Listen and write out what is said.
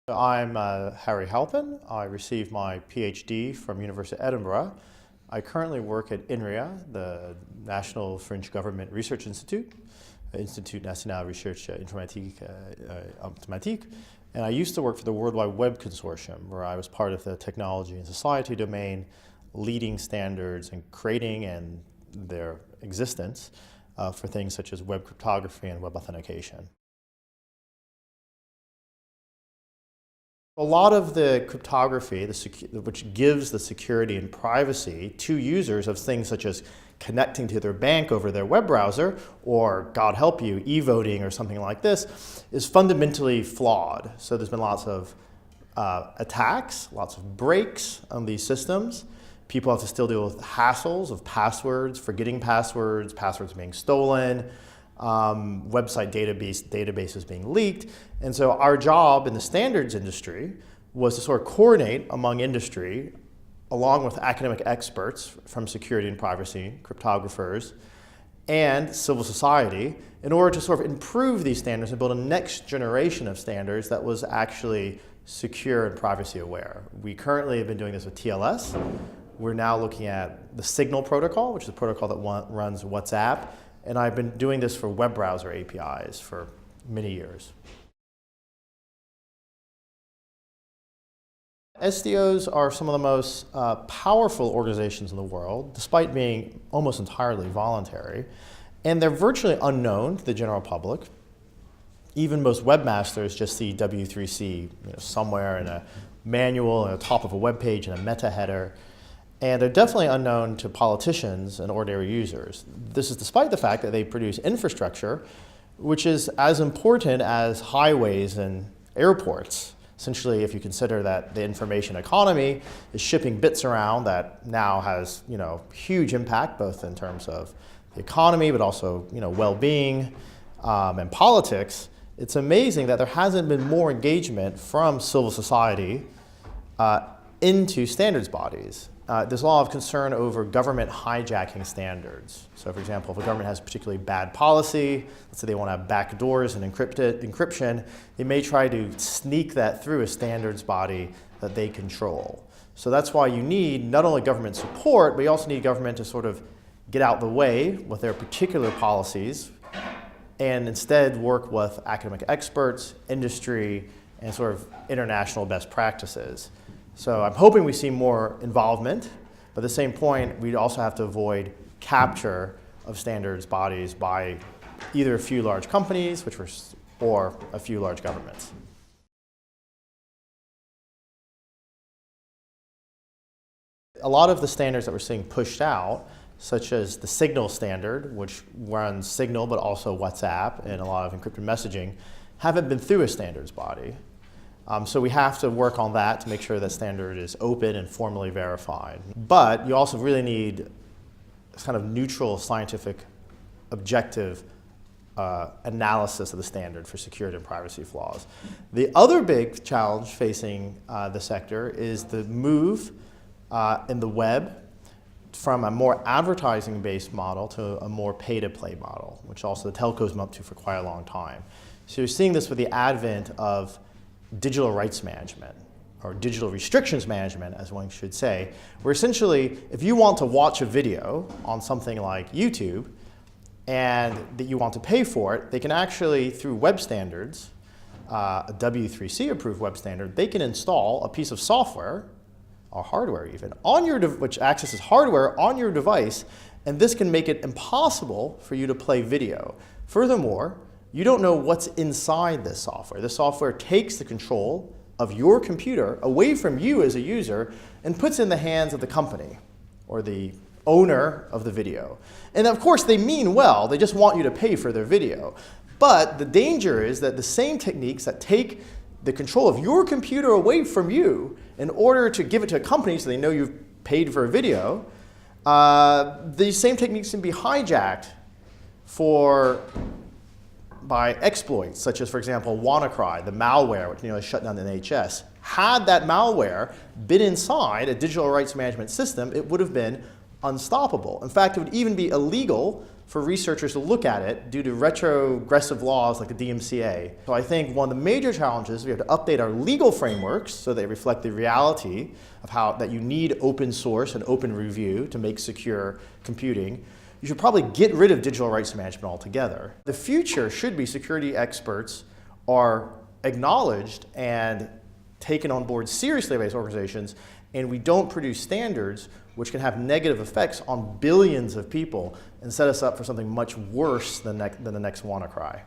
I'm Harry Halpin. I received my PhD from University of Edinburgh. I currently work at INRIA, the National French Government Research Institute, Institut National Recherche Informatique, and I used to work for the World Wide Web Consortium, where I was part of the technology and society domain, leading standards and creating and their existence for things such as web cryptography and web authentication. A lot of the cryptography, which gives the security and privacy to users of things such as connecting to their bank over their web browser, or God help you, e-voting or something like this, is fundamentally flawed. So there's been lots of attacks, lots of breaks on these systems. People have to still deal with hassles of passwords, forgetting passwords, passwords being stolen, website databases being leaked. And so our job in the standards industry was to sort of coordinate among industry, along with academic experts from security and privacy, cryptographers, and civil society, in order to sort of improve these standards and build a next generation of standards that was actually secure and privacy aware. We currently have been doing this with TLS. We're now looking at the Signal protocol, which is a protocol that runs WhatsApp. And I've been doing this for web browser APIs for many years. SDOs are some of the most powerful organizations in the world, despite being almost entirely voluntary. And they're virtually unknown to the general public. Even most webmasters just see W3C somewhere in a manual at the top of a web page in a meta header. And they're definitely unknown to politicians and ordinary users. This is despite the fact that they produce infrastructure which is as important as highways and airports. Essentially, if you consider that the information economy is shipping bits around that now has huge impact both in terms of the economy but also well-being and politics, it's amazing that there hasn't been more engagement from civil society into standards bodies. There's a lot of concern over government hijacking standards. So for example, if a government has a particularly bad policy, let's say they want to have backdoors and encryption, they may try to sneak that through a standards body that they control. So that's why you need not only government support, but you also need government to sort of get out the way with their particular policies and instead work with academic experts, industry, and sort of international best practices. So I'm hoping we see more involvement, but at the same point, we'd also have to avoid capture of standards bodies by either a few large companies, or a few large governments. A lot of the standards that we're seeing pushed out, such as the Signal standard, which runs Signal but also WhatsApp and a lot of encrypted messaging, haven't been through a standards body. So we have to work on that to make sure that standard is open and formally verified. But you also really need kind of neutral, scientific, objective analysis of the standard for security and privacy flaws. The other big challenge facing the sector is the move in the web from a more advertising-based model to a more pay-to-play model, which also the telcos been up to for quite a long time. So you're seeing this with the advent of digital rights management, or digital restrictions management, as one should say, where essentially, if you want to watch a video on something like YouTube and that you want to pay for it, they can actually, through web standards, a W3C approved web standard, they can install a piece of software, or hardware even, on your which accesses hardware on your device, and this can make it impossible for you to play video. Furthermore, you don't know what's inside this software. This software takes the control of your computer away from you as a user and puts it in the hands of the company or the owner of the video. And of course, they mean well. They just want you to pay for their video. But the danger is that the same techniques that take the control of your computer away from you in order to give it to a company so they know you've paid for a video, these same techniques can be hijacked by exploits, such as, for example, WannaCry, the malware, which nearly shut down the NHS. Had that malware been inside a digital rights management system, it would have been unstoppable. In fact, it would even be illegal for researchers to look at it due to retrogressive laws like the DMCA. So I think one of the major challenges, we have to update our legal frameworks so they reflect the reality of that you need open source and open review to make secure computing. You should probably get rid of digital rights management altogether. The future should be security experts are acknowledged and taken on board seriously by these organizations, and we don't produce standards which can have negative effects on billions of people and set us up for something much worse than the next WannaCry.